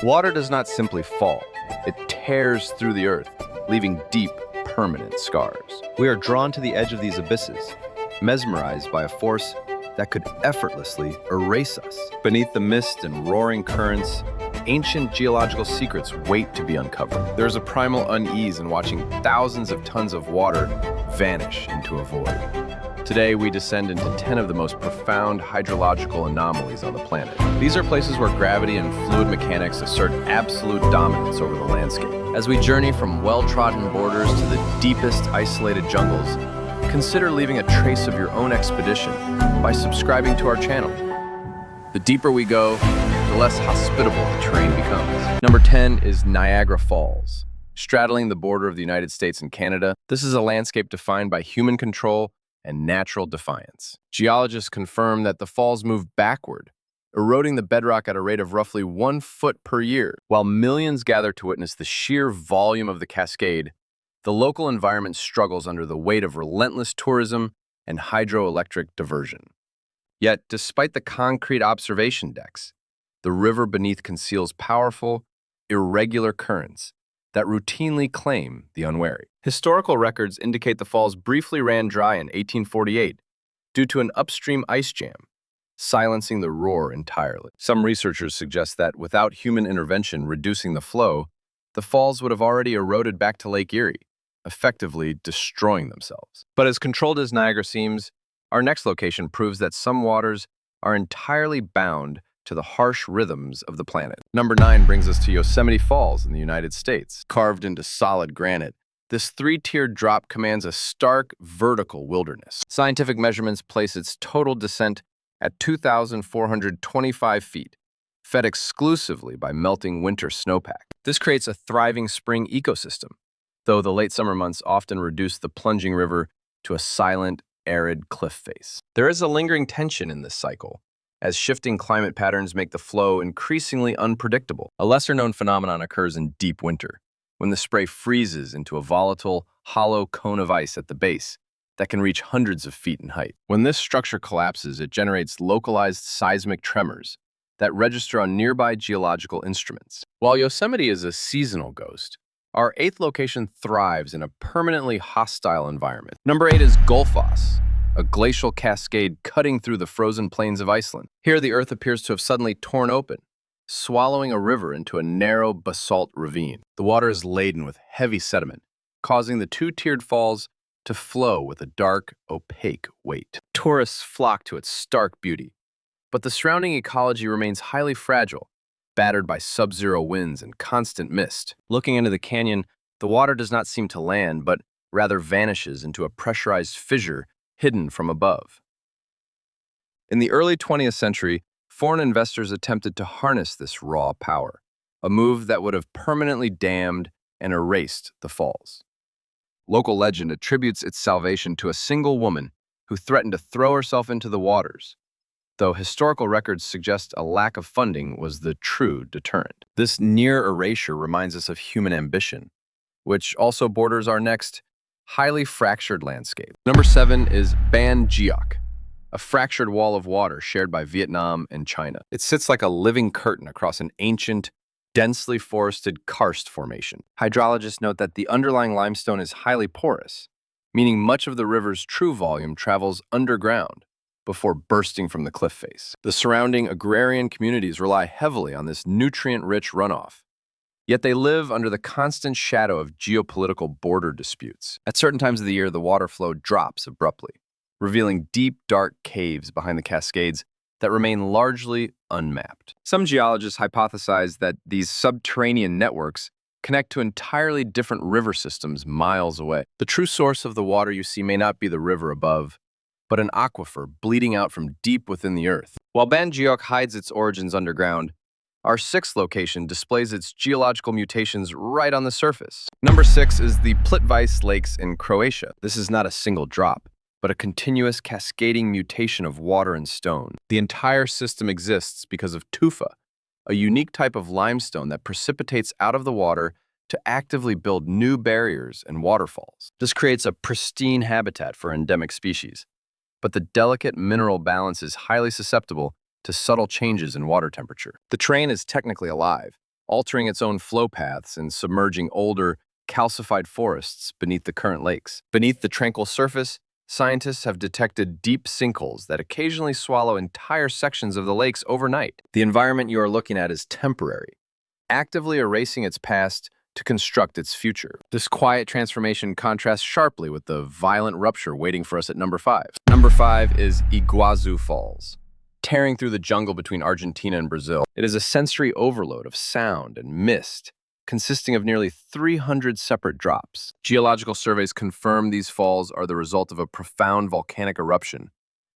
Water does not simply fall, it tears through the earth, leaving deep, permanent scars. We are drawn to the edge of these abysses, mesmerized by a force that could effortlessly erase us. Beneath the mist and roaring currents, ancient geological secrets wait to be uncovered. There's a primal unease in watching thousands of tons of water vanish into a void. Today, we descend into 10 of the most profound hydrological anomalies on the planet. These are places where gravity and fluid mechanics assert absolute dominance over the landscape. As we journey from well-trodden borders to the deepest isolated jungles, consider leaving a trace of your own expedition by subscribing to our channel. The deeper we go, the less hospitable the terrain becomes. Number 10 is Niagara Falls. Straddling the border of the United States and Canada, this is a landscape defined by human control and natural defiance. Geologists confirm that the falls move backward, eroding the bedrock at a rate of roughly 1 foot per year. While millions gather to witness the sheer volume of the cascade, the local environment struggles under the weight of relentless tourism and hydroelectric diversion. Yet, despite the concrete observation decks, the river beneath conceals powerful, irregular currents that routinely claim the unwary. Historical records indicate the falls briefly ran dry in 1848 due to an upstream ice jam, silencing the roar entirely. Some researchers suggest that without human intervention reducing the flow, the falls would have already eroded back to Lake Erie, effectively destroying themselves. But as controlled as Niagara seems, our next location proves that some waters are entirely bound to the harsh rhythms of the planet. Number 9 brings us to Yosemite Falls in the United States. Carved into solid granite, this 3-tiered drop commands a stark vertical wilderness. Scientific measurements place its total descent at 2,425 feet, fed exclusively by melting winter snowpack. This creates a thriving spring ecosystem, though the late summer months often reduce the plunging river to a silent, arid cliff face. There is a lingering tension in this cycle, as shifting climate patterns make the flow increasingly unpredictable. A lesser-known phenomenon occurs in deep winter, when the spray freezes into a volatile, hollow cone of ice at the base that can reach hundreds of feet in height. When this structure collapses, it generates localized seismic tremors that register on nearby geological instruments. While Yosemite is a seasonal ghost, our 8th location thrives in a permanently hostile environment. Number 8 is Gullfoss, a glacial cascade cutting through the frozen plains of Iceland. Here, the earth appears to have suddenly torn open, swallowing a river into a narrow basalt ravine. The water is laden with heavy sediment, causing the 2-tiered falls to flow with a dark, opaque weight. Tourists flock to its stark beauty, but the surrounding ecology remains highly fragile, battered by sub-zero winds and constant mist. Looking into the canyon, the water does not seem to land, but rather vanishes into a pressurized fissure hidden from above. In the early 20th century, foreign investors attempted to harness this raw power, a move that would have permanently dammed and erased the falls. Local legend attributes its salvation to a single woman who threatened to throw herself into the waters, though historical records suggest a lack of funding was the true deterrent. This near erasure reminds us of human ambition, which also borders our next highly fractured landscape. Number 7 is Ban Geoc, a fractured wall of water shared by Vietnam and China. It sits like a living curtain across an ancient, densely forested karst formation. Hydrologists note that the underlying limestone is highly porous, meaning much of the river's true volume travels underground before bursting from the cliff face. The surrounding agrarian communities rely heavily on this nutrient-rich runoff, yet they live under the constant shadow of geopolitical border disputes. At certain times of the year, the water flow drops abruptly, revealing deep, dark caves behind the cascades that remain largely unmapped. Some geologists hypothesize that these subterranean networks connect to entirely different river systems miles away. The true source of the water you see may not be the river above, but an aquifer bleeding out from deep within the earth. While Ban Geoc hides its origins underground, our 6th location displays its geological mutations right on the surface. Number 6 is the Plitvice Lakes in Croatia. This is not a single drop, but a continuous cascading mutation of water and stone. The entire system exists because of tufa, a unique type of limestone that precipitates out of the water to actively build new barriers and waterfalls. This creates a pristine habitat for endemic species, but the delicate mineral balance is highly susceptible to subtle changes in water temperature. The terrain is technically alive, altering its own flow paths and submerging older, calcified forests beneath the current lakes. Beneath the tranquil surface, scientists have detected deep sinkholes that occasionally swallow entire sections of the lakes overnight. The environment you are looking at is temporary, actively erasing its past to construct its future. This quiet transformation contrasts sharply with the violent rupture waiting for us at number 5. Number 5 is Iguazu Falls. Tearing through the jungle between Argentina and Brazil, it is a sensory overload of sound and mist, consisting of nearly 300 separate drops. Geological surveys confirm these falls are the result of a profound volcanic eruption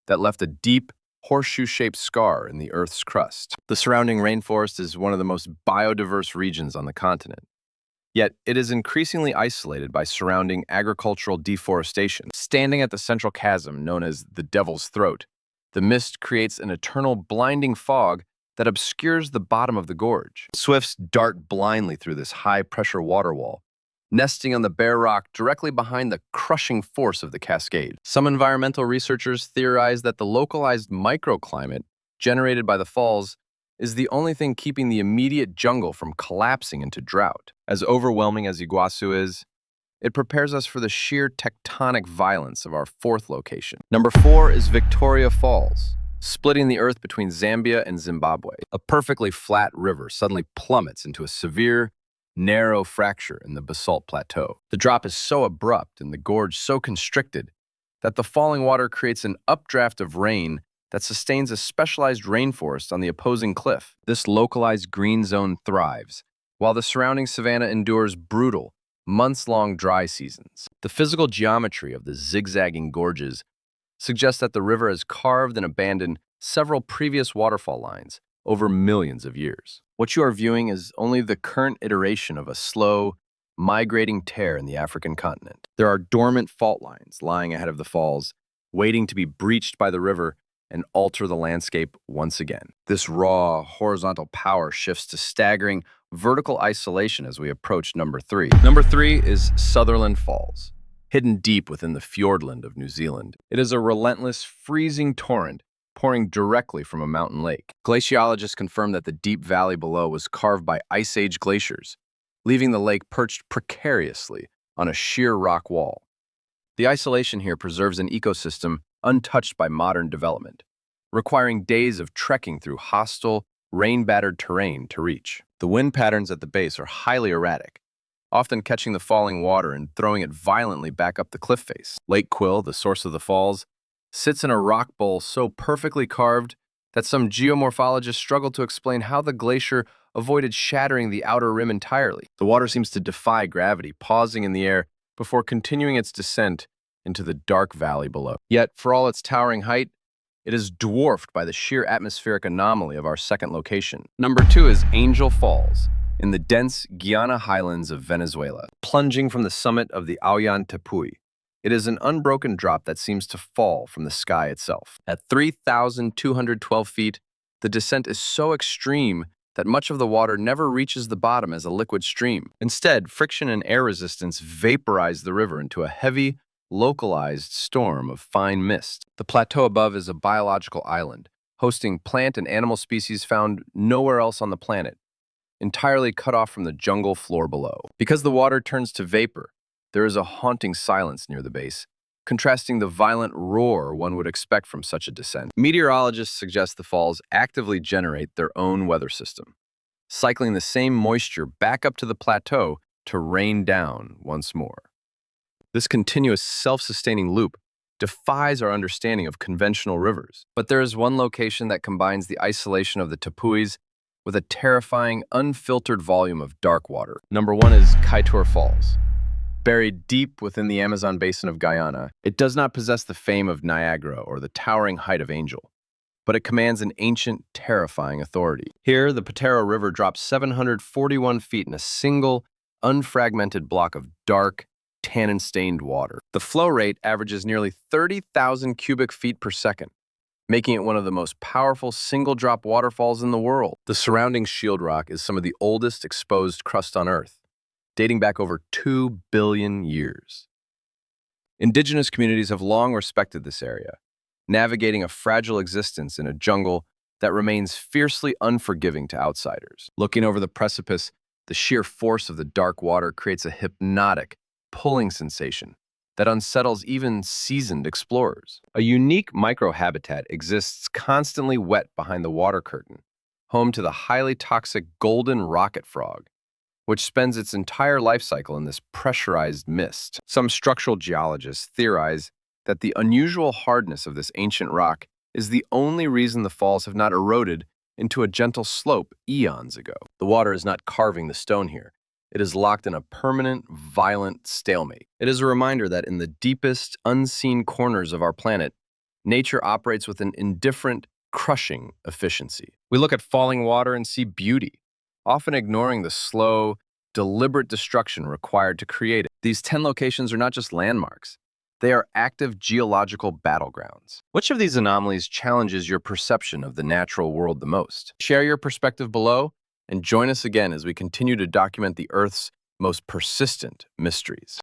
that left a deep, horseshoe-shaped scar in the Earth's crust. The surrounding rainforest is one of the most biodiverse regions on the continent. Yet, it is increasingly isolated by surrounding agricultural deforestation. Standing at the central chasm known as the Devil's Throat, the mist creates an eternal blinding fog that obscures the bottom of the gorge. Swifts dart blindly through this high-pressure water wall, nesting on the bare rock directly behind the crushing force of the cascade. Some environmental researchers theorize that the localized microclimate generated by the falls is the only thing keeping the immediate jungle from collapsing into drought. As overwhelming as Iguazu is, it prepares us for the sheer tectonic violence of our 4th location. Number 4 is Victoria Falls. Splitting the earth between Zambia and Zimbabwe, a perfectly flat river suddenly plummets into a severe, narrow fracture in the basalt plateau. The drop is so abrupt and the gorge so constricted that the falling water creates an updraft of rain that sustains a specialized rainforest on the opposing cliff. This localized green zone thrives, while the surrounding savanna endures brutal, months-long dry seasons. The physical geometry of the zigzagging gorges suggests that the river has carved and abandoned several previous waterfall lines over millions of years. What you are viewing is only the current iteration of a slow, migrating tear in the African continent. There are dormant fault lines lying ahead of the falls, waiting to be breached by the river and alter the landscape once again. This raw, horizontal power shifts to staggering vertical isolation as we approach number 3. Number 3 is Sutherland Falls. Hidden deep within the fjordland of New Zealand, it is a relentless, freezing torrent pouring directly from a mountain lake. Glaciologists confirm that the deep valley below was carved by Ice Age glaciers, leaving the lake perched precariously on a sheer rock wall. The isolation here preserves an ecosystem untouched by modern development, requiring days of trekking through hostile, rain-battered terrain to reach. The wind patterns at the base are highly erratic, often catching the falling water and throwing it violently back up the cliff face. Lake Quill, the source of the falls, sits in a rock bowl so perfectly carved that some geomorphologists struggle to explain how the glacier avoided shattering the outer rim entirely. The water seems to defy gravity, pausing in the air before continuing its descent into the dark valley below. Yet, for all its towering height, it is dwarfed by the sheer atmospheric anomaly of our 2nd location. Number 2 is Angel Falls, in the dense Guiana highlands of Venezuela. Plunging from the summit of the Ollantaytambo, it is an unbroken drop that seems to fall from the sky itself. At 3,212 feet, the descent is so extreme that much of the water never reaches the bottom as a liquid stream. Instead, friction and air resistance vaporize the river into a heavy, localized storm of fine mist. The plateau above is a biological island, hosting plant and animal species found nowhere else on the planet, entirely cut off from the jungle floor below. Because the water turns to vapor, there is a haunting silence near the base, contrasting the violent roar one would expect from such a descent. Meteorologists suggest the falls actively generate their own weather system, cycling the same moisture back up to the plateau to rain down once more. This continuous self-sustaining loop defies our understanding of conventional rivers. But there is one location that combines the isolation of the tapuis with a terrifying, unfiltered volume of dark water. Number 1 is Kaieteur Falls. Buried deep within the Amazon basin of Guyana, it does not possess the fame of Niagara or the towering height of Angel, but it commands an ancient, terrifying authority. Here, the Poteroa River drops 741 feet in a single, unfragmented block of dark, tannin-stained water. The flow rate averages nearly 30,000 cubic feet per second, making it one of the most powerful single-drop waterfalls in the world. The surrounding shield rock is some of the oldest exposed crust on Earth, dating back over 2 billion years. Indigenous communities have long respected this area, navigating a fragile existence in a jungle that remains fiercely unforgiving to outsiders. Looking over the precipice, the sheer force of the dark water creates a hypnotic, pulling sensation that unsettles even seasoned explorers. A unique microhabitat exists constantly wet behind the water curtain, home to the highly toxic golden rocket frog, which spends its entire life cycle in this pressurized mist. Some structural geologists theorize that the unusual hardness of this ancient rock is the only reason the falls have not eroded into a gentle slope eons ago. The water is not carving the stone here. It is locked in a permanent, violent stalemate. It is a reminder that in the deepest, unseen corners of our planet, nature operates with an indifferent, crushing efficiency. We look at falling water and see beauty, often ignoring the slow, deliberate destruction required to create it. These 10 locations are not just landmarks. They are active geological battlegrounds. Which of these anomalies challenges your perception of the natural world the most? Share your perspective below and join us again as we continue to document the Earth's most persistent mysteries.